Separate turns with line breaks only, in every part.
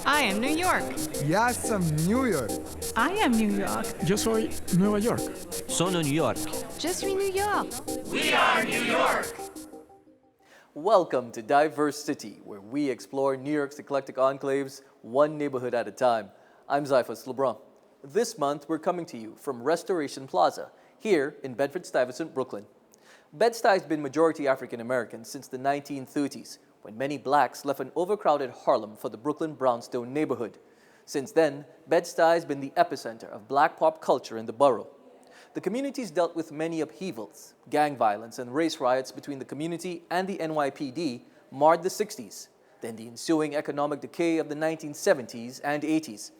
I am New York.
Yes, I'm New York.
I am New York.
Yo soy Nueva York.
Sono New York.
Je suis New York.
We are New York.
Welcome to DiverseCITY, where we explore New York's eclectic enclaves, one neighborhood at a time. I'm Zyphus LeBron. This month, we're coming to you from Restoration Plaza, here in Bedford Stuyvesant, Brooklyn. Bed-Stuy has been majority African American since the 1930s, when many blacks left an overcrowded Harlem for the Brooklyn brownstone neighborhood. Since then, Bed-Stuy has been the epicenter of black pop culture in the borough. The community's dealt with many upheavals. Gang violence and race riots between the community and the NYPD marred the 60s, then the ensuing economic decay of the 1970s and 80s.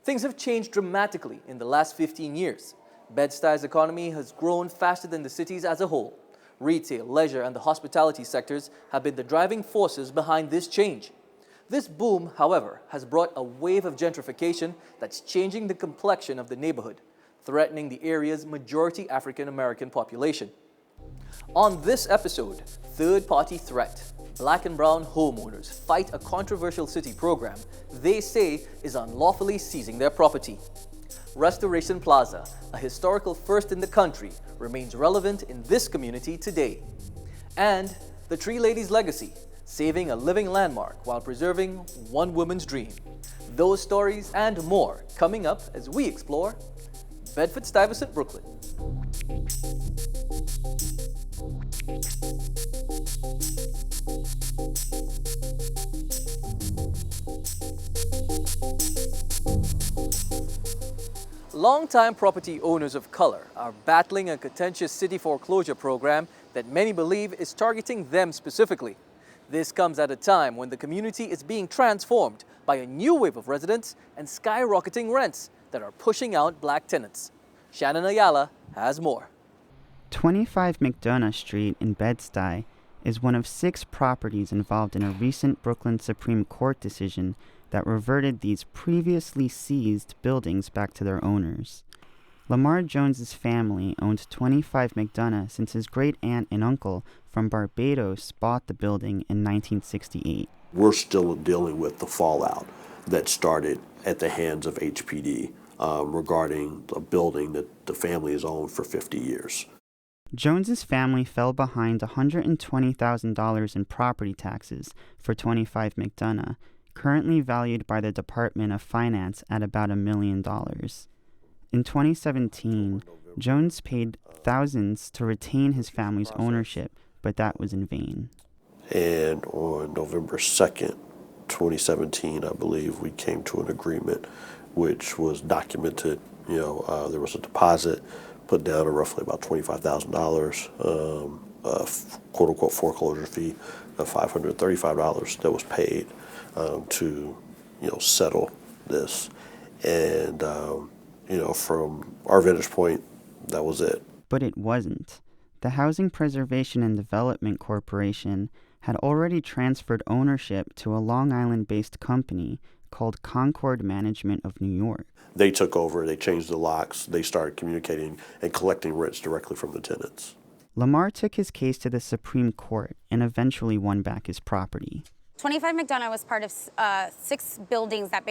Things have changed dramatically in the last 15 years. Bed-Stuy's economy has grown faster than the city's as a whole. Retail, leisure, and the hospitality sectors have been the driving forces behind this change. This boom, however, has brought a wave of gentrification that's changing the complexion of the neighborhood, threatening the area's majority African American population. On this episode, Third-Party Threat, Black and brown homeowners fight a controversial city program they say is unlawfully seizing their property. Restoration Plaza, a historical first in the country, remains relevant in this community today. And the Tree Lady's legacy, saving a living landmark while preserving one woman's dream. Those stories and more coming up as we explore Bedford Stuyvesant, Brooklyn. Longtime property owners of color are battling a contentious city foreclosure program that many believe is targeting them specifically. This comes at a time when the community is being transformed by a new wave of residents and skyrocketing rents that are pushing out black tenants. Shannon Ayala has more.
25 McDonough Street in Bed-Stuy is one of 6 properties involved in a recent Brooklyn Supreme Court decision that reverted these previously seized buildings back to their owners. Lamar Jones's family owned 25 McDonough since his great-aunt and uncle from Barbados bought the building in 1968.
We're still dealing with the fallout that started at the hands of HPD regarding a building that the family has owned for 50 years.
Jones's family fell behind $120,000 in property taxes for 25 McDonough, currently valued by the Department of Finance at about $1 million. In 2017, Jones paid thousands to retain his family's ownership, but that was in vain.
And on November 2nd, 2017, I believe, we came to an agreement which was documented. There was a deposit put down of roughly about $25,000, quote-unquote foreclosure fee of $535 that was paid to settle this. And, from our vantage point, that was it.
But it wasn't. The Housing Preservation and Development Corporation had already transferred ownership to a Long Island-based company called Concord Management of New York.
They took over, they changed the locks, they started communicating and collecting rents directly from the tenants.
Lamar took his case to the Supreme Court and eventually won back his property.
25 McDonough was part of 6 buildings that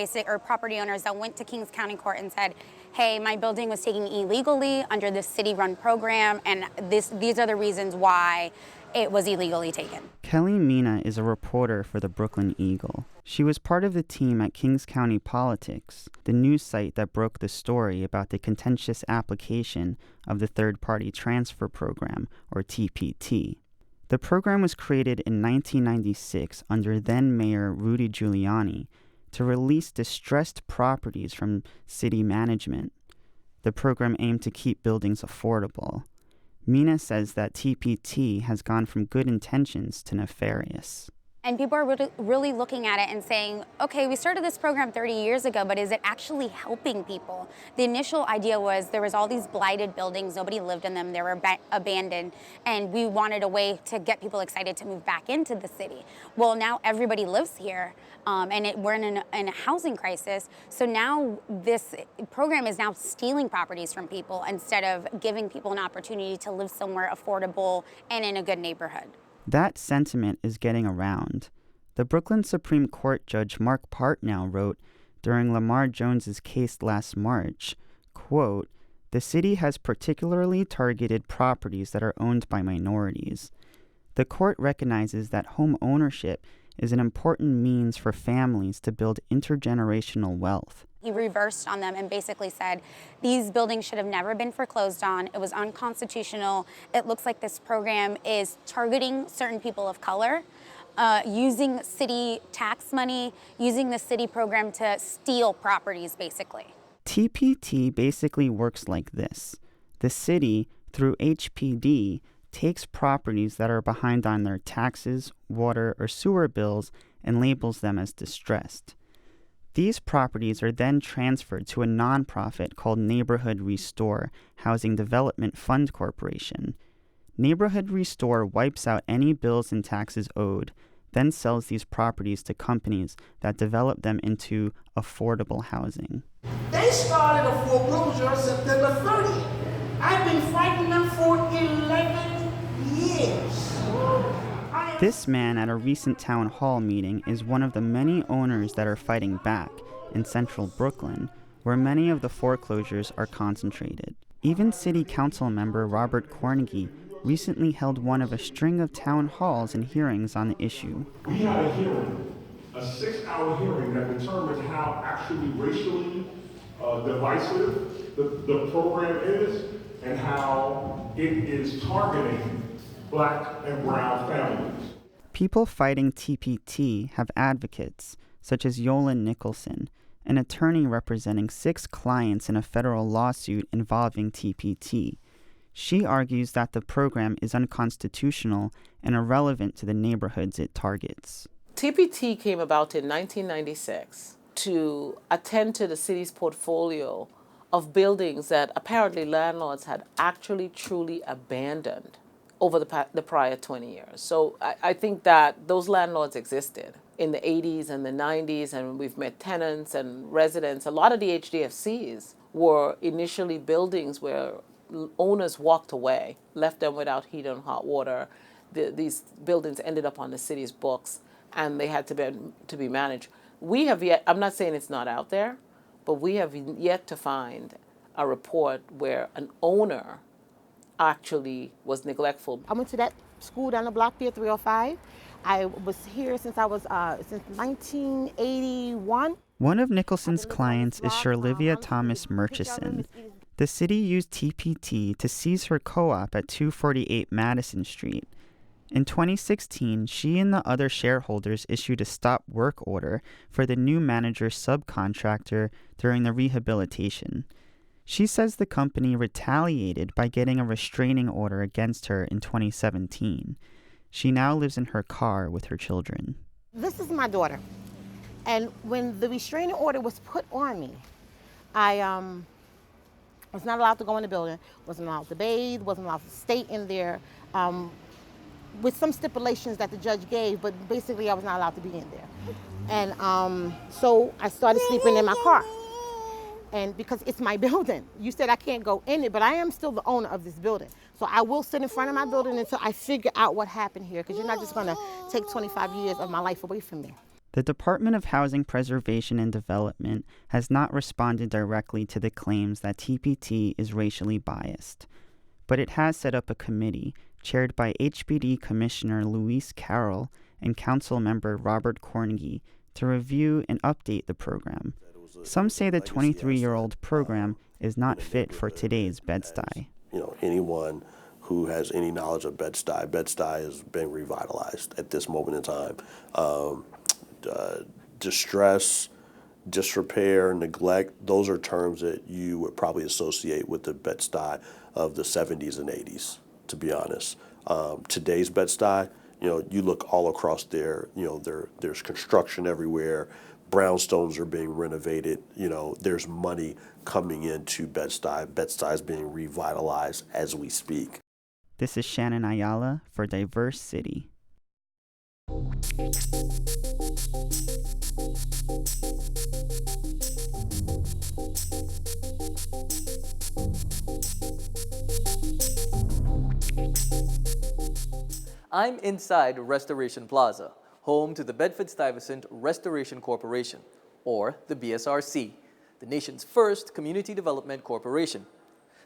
property owners that went to Kings County Court and said, hey, my building was taken illegally under this city-run program, and these are the reasons why it was illegally taken.
Kelly Mina is a reporter for the Brooklyn Eagle. She was part of the team at Kings County Politics, the news site that broke the story about the contentious application of the Third-Party Transfer Program, or TPT. The program was created in 1996 under then-Mayor Rudy Giuliani to release distressed properties from city management. The program aimed to keep buildings affordable. Mina says that TPT has gone from good intentions to nefarious.
And people are really looking at it and saying, okay, we started this program 30 years ago, but is it actually helping people? The initial idea was there was all these blighted buildings, nobody lived in them, they were abandoned, and we wanted a way to get people excited to move back into the city. Well, now everybody lives here, and we're in a housing crisis, so now this program is now stealing properties from people instead of giving people an opportunity to live somewhere affordable and in a good neighborhood.
That sentiment is getting around. The Brooklyn Supreme Court Judge Mark Partnow wrote during Lamar Jones's case last March, quote, "The city has particularly targeted properties that are owned by minorities. The court recognizes that home ownership is an important means for families to build intergenerational wealth."
He reversed on them and basically said, these buildings should have never been foreclosed on. It was unconstitutional. It looks like this program is targeting certain people of color, using city tax money, using the city program to steal properties, basically.
TPT basically works like this. The city, through HPD, takes properties that are behind on their taxes, water, or sewer bills and labels them as distressed. These properties are then transferred to a nonprofit called Neighborhood Restore Housing Development Fund Corporation. Neighborhood Restore wipes out any bills and taxes owed, then sells these properties to companies that develop them into affordable housing.
They started a foreclosure on September 30th. I've been fighting them for 11 years.
This man at a recent town hall meeting is one of the many owners that are fighting back in central Brooklyn, where many of the foreclosures are concentrated. Even city council member Robert Cornegie recently held one of a string of town halls and hearings on the issue.
We had a hearing, a 6-hour hearing that determined how actually racially divisive the program is and how it is targeting Black and brown families.
People fighting TPT have advocates, such as Yolan Nicholson, an attorney representing 6 clients in a federal lawsuit involving TPT. She argues that the program is unconstitutional and irrelevant to the neighborhoods it targets.
TPT came about in 1996 to attend to the city's portfolio of buildings that apparently landlords had actually truly abandoned over the prior 20 years. So I think that those landlords existed in the 80s and the 90s, and we've met tenants and residents. A lot of the HDFCs were initially buildings where owners walked away, left them without heat and hot water. These buildings ended up on the city's books, and they had to be managed. We have yet, I'm not saying it's not out there, but we have yet to find a report where an owner actually was neglectful.
I went to that school down the block there, 305. I was here since I was since 1981.
One of Nicholson's clients is Sherlivia Thomas-Murchison. The city used TPT to seize her co-op at 248 Madison Street. In 2016, she and the other shareholders issued a stop work order for the new manager's subcontractor during the rehabilitation. She says the company retaliated by getting a restraining order against her in 2017. She now lives in her car with her children.
This is my daughter. And when the restraining order was put on me, I was not allowed to go in the building, wasn't allowed to bathe, wasn't allowed to stay in there, with some stipulations that the judge gave, but basically I was not allowed to be in there. And so I started sleeping in my car. And because it's my building, you said I can't go in it, but I am still the owner of this building. So I will sit in front of my building until I figure out what happened here, because you're not just gonna take 25 years of my life away from me.
The Department of Housing Preservation and Development has not responded directly to the claims that TPT is racially biased, but it has set up a committee chaired by HPD Commissioner Luis Carroll and Council Member Robert Cornegie to review and update the program. Some say the 23-year-old program is not fit for today's Bed-Stuy.
You know, anyone who has any knowledge of Bed-Stuy, Bed-Stuy has been revitalized at this moment in time. Distress, disrepair, neglect, those are terms that you would probably associate with the Bed-Stuy of the 70s and 80s, to be honest. Today's Bed-Stuy, you know, you look all across there, you know, there's construction everywhere, brownstones are being renovated, you know, there's money coming into Bed-Stuy. Bed-Stuy is being revitalized as we speak.
This is Shannon Ayala for Diverse City.
I'm inside Restoration Plaza, home to the Bedford Stuyvesant Restoration Corporation, or the BSRC, the nation's first community development corporation.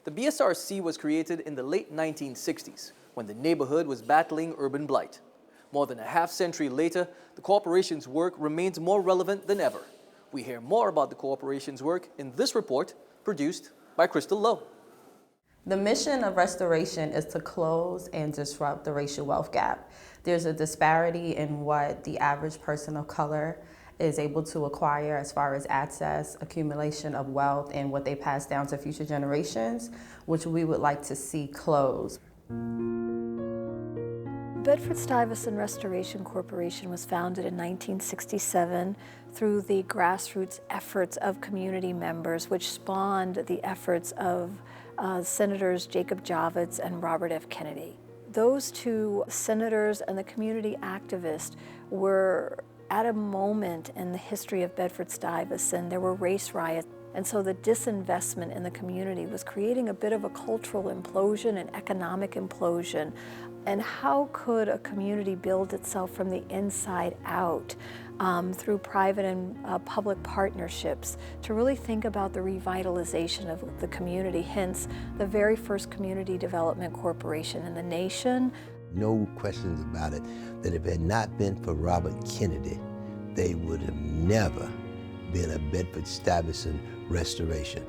The BSRC was created in the late 1960s when the neighborhood was battling urban blight. More than a half-century later, the corporation's work remains more relevant than ever. We hear more about the corporation's work in this report produced by Crystal Lowe.
The mission of restoration is to close and disrupt the racial wealth gap. There's a disparity in what the average person of color is able to acquire as far as access, accumulation of wealth, and what they pass down to future generations, which we would like to see close.
Bedford Stuyvesant Restoration Corporation was founded in 1967 through the grassroots efforts of community members, which spawned the efforts of Senators Jacob Javits and Robert F. Kennedy. Those two senators and the community activists were at a moment in the history of Bedford Stuyvesant. There were race riots, and so the disinvestment in the community was creating a bit of a cultural implosion, an economic implosion. And how could a community build itself from the inside out through private and public partnerships to really think about the revitalization of the community, hence the very first community development corporation in the nation.
No questions about it, that if it had not been for Robert Kennedy, they would have never been a Bedford Stuyvesant restoration.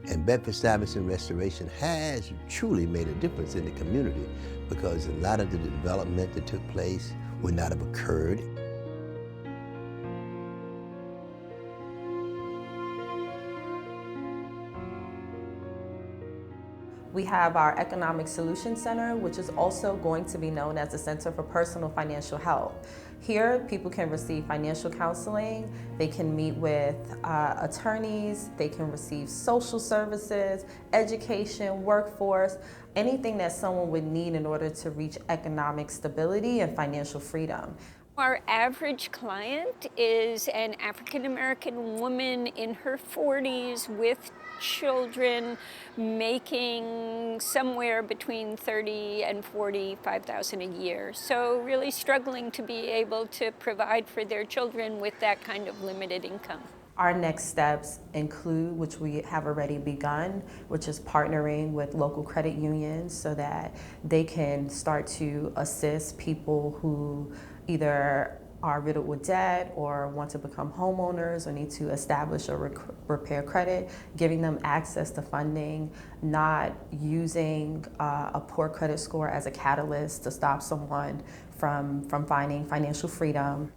And Bedford Stuyvesant restoration has truly made a difference in the community because a lot of the development that took place would not have occurred.
We have our Economic Solutions Center, which is also going to be known as the Center for Personal Financial Health. Here, people can receive financial counseling, they can meet with attorneys, they can receive social services, education, workforce, anything that someone would need in order to reach economic stability and financial freedom.
Our average client is an African-American woman in her 40s with children making somewhere between $30,000 and $45,000 a year. So really struggling to be able to provide for their children with that kind of limited income.
Our next steps include, which we have already begun, which is partnering with local credit unions so that they can start to assist people who either are riddled with debt or want to become homeowners or need to establish or repair credit, giving them access to funding, not using a poor credit score as a catalyst to stop someone from finding financial freedom.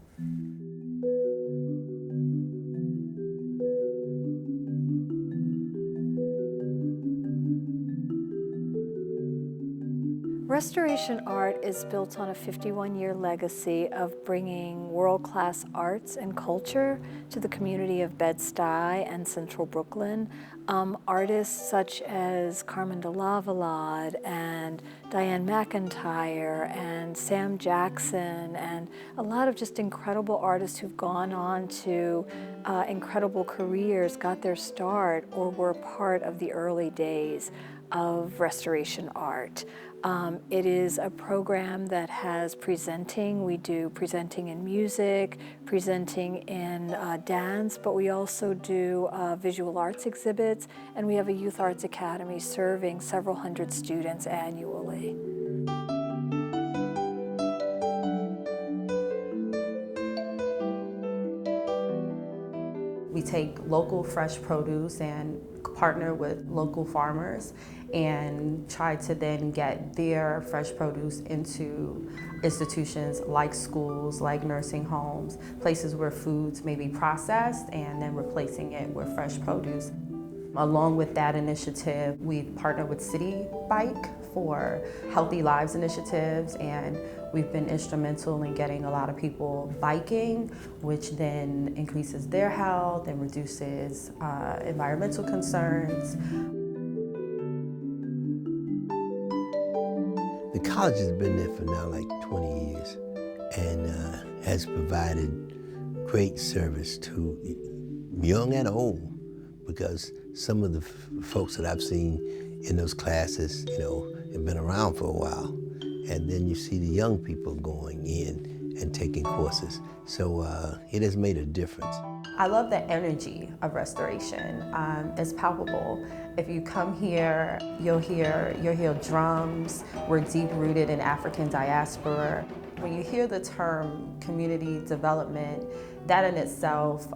Restoration art is built on a 51-year legacy of bringing world-class arts and culture to the community of Bed-Stuy and Central Brooklyn. Artists such as Carmen de Lavalade and Diane McIntyre and Sam Jackson and a lot of just incredible artists who've gone on to incredible careers, got their start, or were part of the early days of restoration art. It is a program that has presenting. We do presenting in music, presenting in dance, but we also do visual arts exhibits, and we have a youth arts academy serving several hundred students annually. We take local fresh produce and partner with local farmers and try to then get their fresh produce into institutions like schools, like nursing homes, places where foods may be processed and then replacing it with fresh produce. Along with that initiative, we partner with City Bike for Healthy Lives initiatives, and we've been instrumental in getting a lot of people biking, which then increases their health and reduces environmental concerns.
The college has been there for now like 20 years and has provided great service to young and old, because some of the folks that I've seen in those classes, you know, have been around for a while. And then you see the young people going in and taking courses. So it has made a difference.
I love the energy of restoration. It's palpable. If you come here, you'll hear drums. We're deep rooted in African diaspora. When you hear the term community development, that in itself,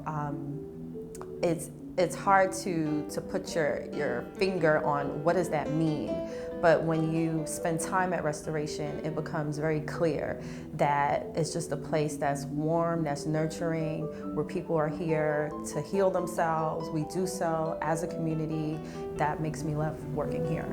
it's hard to put your finger on what does that mean. But when you spend time at restoration, it becomes very clear that it's just a place that's warm, that's nurturing, where people are here to heal themselves. We do so as a community. That makes me love working here.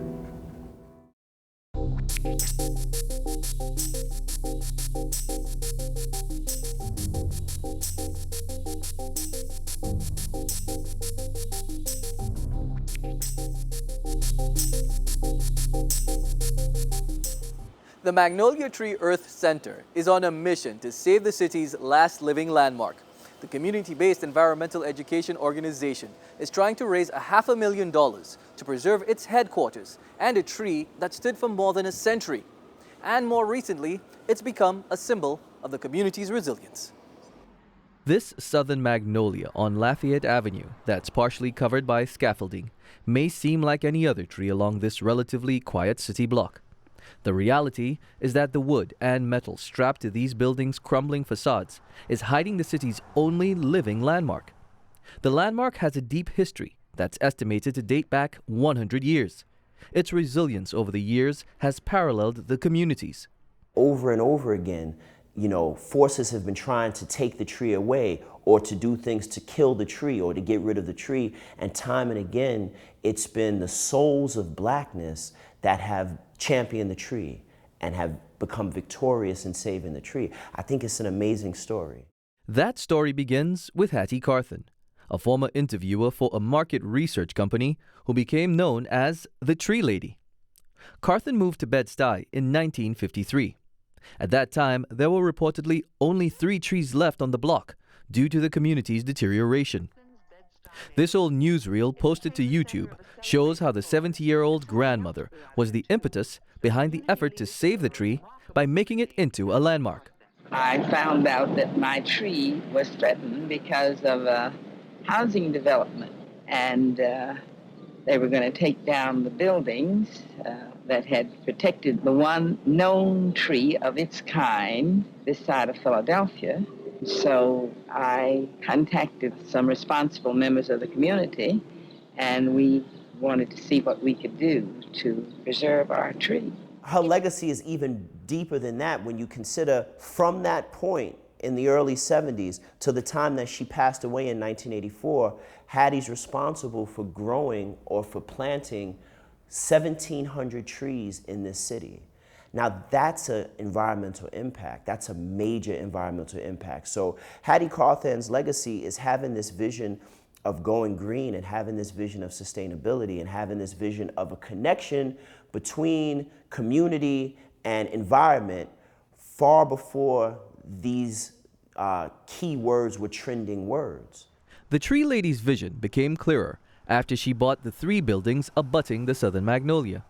The Magnolia Tree Earth Center is on a mission to save the city's last living landmark. The community-based environmental education organization is trying to raise $500,000 to preserve its headquarters and a tree that stood for more than a century. And more recently, it's become a symbol of the community's resilience. This southern magnolia on Lafayette Avenue that's partially covered by scaffolding may seem like any other tree along this relatively quiet city block. The reality is that the wood and metal strapped to these buildings' crumbling facades is hiding the city's only living landmark. The landmark has a deep history that's estimated to date back 100 years. Its resilience over the years has paralleled the communities.
Over and over again, forces have been trying to take the tree away or to do things to kill the tree or to get rid of the tree. And time and again, it's been the souls of blackness that have championed the tree and have become victorious in saving the tree. I think it's an amazing story.
That story begins with Hattie Carthen, a former interviewer for a market research company who became known as the Tree Lady. Carthen moved to Bed-Stuy in 1953. At that time, there were reportedly only 3 trees left on the block due to the community's deterioration. This old newsreel posted to YouTube shows how the 70-year-old grandmother was the impetus behind the effort to save the tree by making it into a landmark.
I found out that my tree was threatened because of a housing development, and they were going to take down the buildings that had protected the one known tree of its kind this side of Philadelphia. So I contacted some responsible members of the community, and we wanted to see what we could do to preserve our tree.
Her legacy is even deeper than that when you consider from that point in the early 70s to the time that she passed away in 1984, Hattie's responsible for growing or for planting 1,700 trees in this city. Now that's an environmental impact. That's a major environmental impact. So Hattie Carthen's legacy is having this vision of going green and having this vision of sustainability and having this vision of a connection between community and environment far before these key words were trending words.
The Tree Lady's vision became clearer after she bought the 3 buildings abutting the southern magnolia.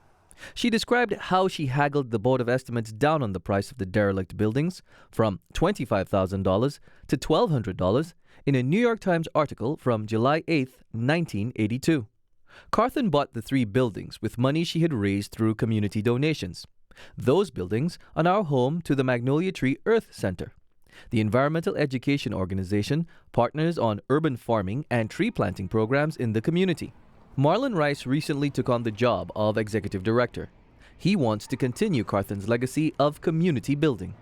She described how she haggled the Board of Estimates down on the price of the derelict buildings from $25,000 to $1,200 in a New York Times article from July 8, 1982. Carthen bought the 3 buildings with money she had raised through community donations. Those buildings are now home to the Magnolia Tree Earth Center. The environmental education organization partners on urban farming and tree planting programs in the community. Marlon Rice recently took on the job of executive director. He wants to continue Carthen's legacy of community building.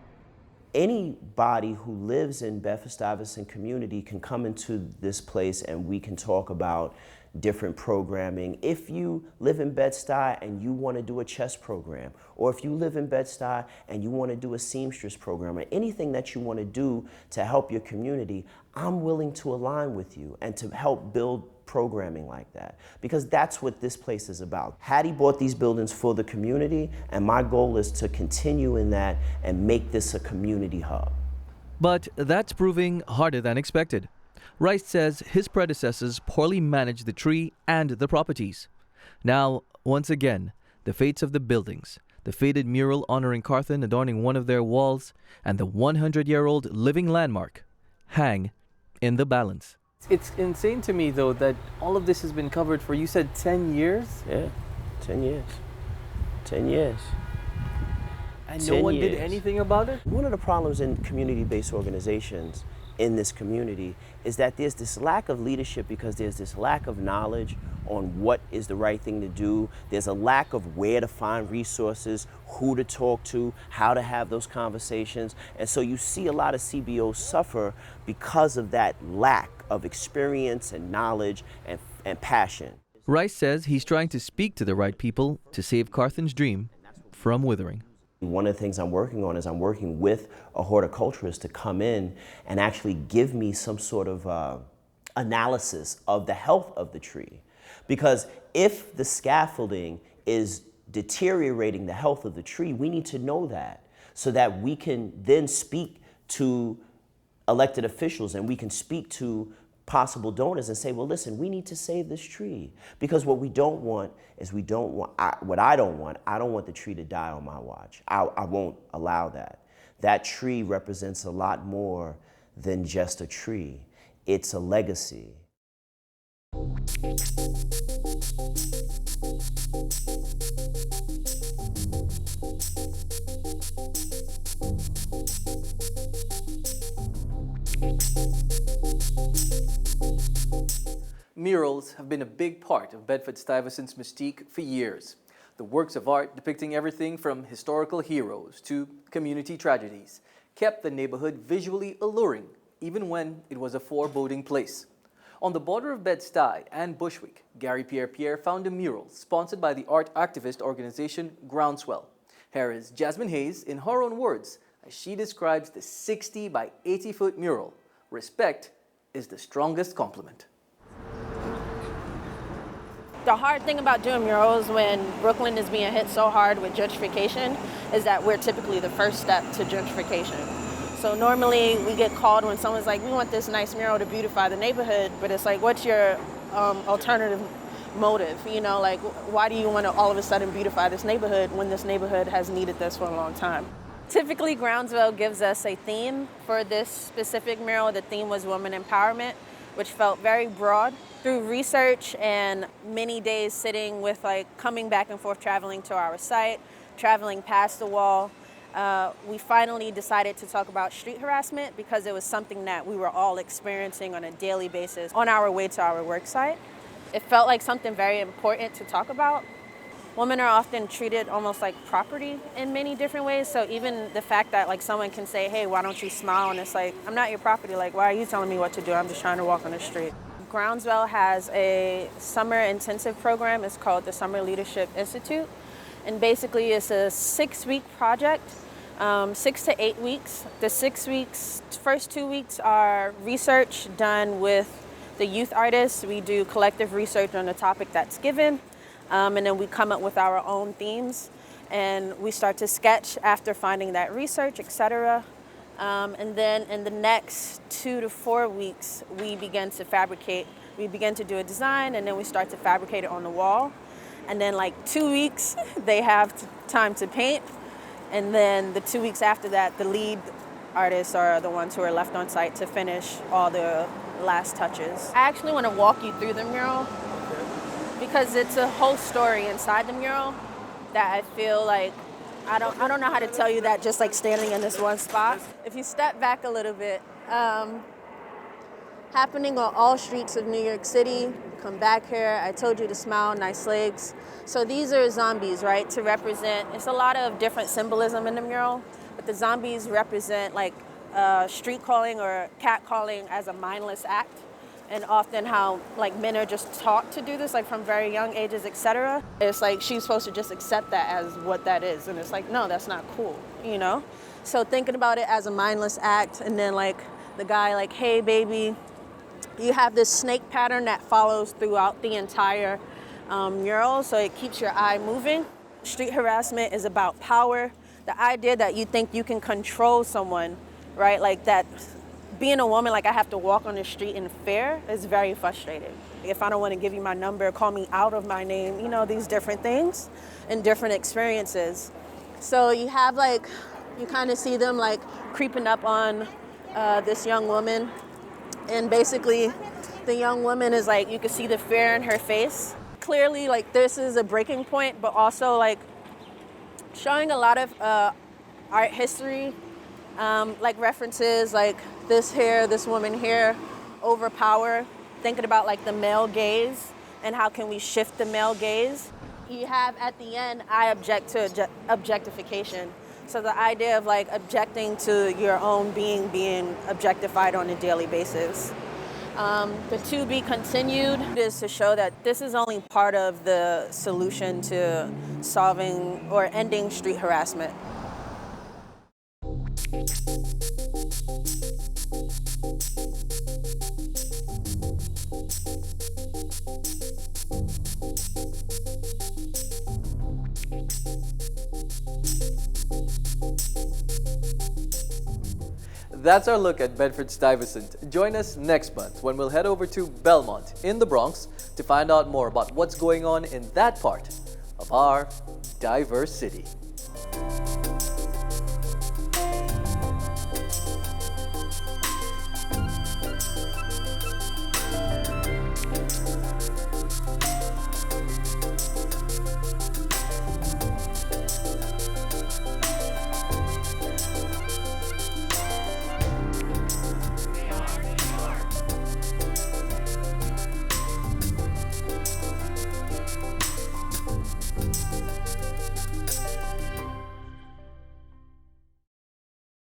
Anybody who lives in Bedford Stuyvesant community can come into this place and we can talk about different programming. If you live in Bed-Stuy and you want to do a chess program, or if you live in Bed-Stuy and you want to do a seamstress program, or anything that you want to do to help your community, I'm willing to align with you and to help build programming like that, because that's what this place is about. Hattie bought these buildings for the community, and my goal is to continue in that and make this a community hub.
But that's proving harder than expected. Rice says his predecessors poorly managed the tree and the properties. Now, once again, the fates of the buildings, the faded mural honoring Carthon adorning one of their walls, and the 100-year-old living landmark hang in the balance. It's insane to me, though, that all of this has been covered for, you said, 10 years?
Yeah, 10 years. 10 years.
And no one did anything about it?
One of the problems in community-based organizations in this community is that there's this lack of leadership because there's this lack of knowledge on what is the right thing to do. There's a lack of where to find resources, who to talk to, how to have those conversations. And so you see a lot of CBOs suffer because of that lack of experience and knowledge and passion.
Rice says he's trying to speak to the right people to save Carthon's dream from withering.
One of the things I'm working on is I'm working with a horticulturist to come in and actually give me some sort of analysis of the health of the tree. Because if the scaffolding is deteriorating the health of the tree, we need to know that so that we can then speak to elected officials and we can speak to possible donors and say, well, listen, we need to save this tree. Because what we don't want is I don't want the tree to die on my watch. I won't allow that. That tree represents a lot more than just a tree. It's a legacy.
Murals have been a big part of Bedford Stuyvesant's mystique for years. The works of art depicting everything from historical heroes to community tragedies kept the neighborhood visually alluring, even when it was a foreboding place. On the border of Bed-Stuy and Bushwick, Gary Pierre found a mural sponsored by the art activist organization Groundswell. Here is Jasmine Hayes in her own words as she describes the 60 by 80 foot mural. Respect is the strongest compliment.
The hard thing about doing murals when Brooklyn is being hit so hard with gentrification is that we're typically the first step to gentrification. So normally we get called when someone's like, we want this nice mural to beautify the neighborhood, but it's like, what's your alternative motive? You know, like, why do you want to all of a sudden beautify this neighborhood when this neighborhood has needed this for a long time? Typically, Groundswell gives us a theme for this specific mural. The theme was women empowerment, which felt very broad. Through research and many days sitting with coming back and forth, traveling to our site, traveling past the wall, we finally decided to talk about street harassment because it was something that we were all experiencing on a daily basis on our way to our work site. It felt like something very important to talk about. Women are often treated almost like property in many different ways. So even the fact that someone can say, hey, why don't you smile? And it's like, I'm not your property. Like, why are you telling me what to do? I'm just trying to walk on the street. Groundswell has a summer intensive program. It's called the Summer Leadership Institute. And basically it's a 6-week project, 6 to 8 weeks. The 6 weeks, first 2 weeks are research done with the youth artists. We do collective research on the topic that's given. And then we come up with our own themes and we start to sketch after finding that research, etc. And then in the next 2 to 4 weeks, we begin to fabricate. We begin to do a design and then we start to fabricate it on the wall. And then 2 weeks, they have time to paint. And then the 2 weeks after that, the lead artists are the ones who are left on site to finish all the last touches. I actually want to walk you through the mural because it's a whole story inside the mural that I feel like I don't know how to tell you that just standing in this one spot. If you step back a little bit, happening on all streets of New York City, come back here, I told you to smile, nice legs. So these are zombies, right, to represent, it's a lot of different symbolism in the mural, but the zombies represent street calling or cat calling as a mindless act. And often how men are just taught to do this from very young ages, etc. It's she's supposed to just accept that as what that is. And it's no, that's not cool, you know? So thinking about it as a mindless act and then the guy hey baby, you have this snake pattern that follows throughout the entire mural. So it keeps your eye moving. Street harassment is about power. The idea that you think you can control someone, right? That being a woman, I have to walk on the street in fear is very frustrating. If I don't want to give you my number, call me out of my name, these different things and different experiences.
So you have like, you kind of see them like creeping up on this young woman. And basically the young woman is like, you can see the fear in her face. Clearly like this is a breaking point, but also like showing a lot of art history, like references like this here, this woman here, over power, thinking about like the male gaze and how can we shift the male gaze. You have at the end, I object to objectification. So the idea of like objecting to your own being objectified on a daily basis. The to be continued is to show that this is only part of the solution to solving or ending street harassment.
That's our look at Bedford Stuyvesant. Join us next month when we'll head over to Belmont in the Bronx to find out more about what's going on in that part of our diverse city.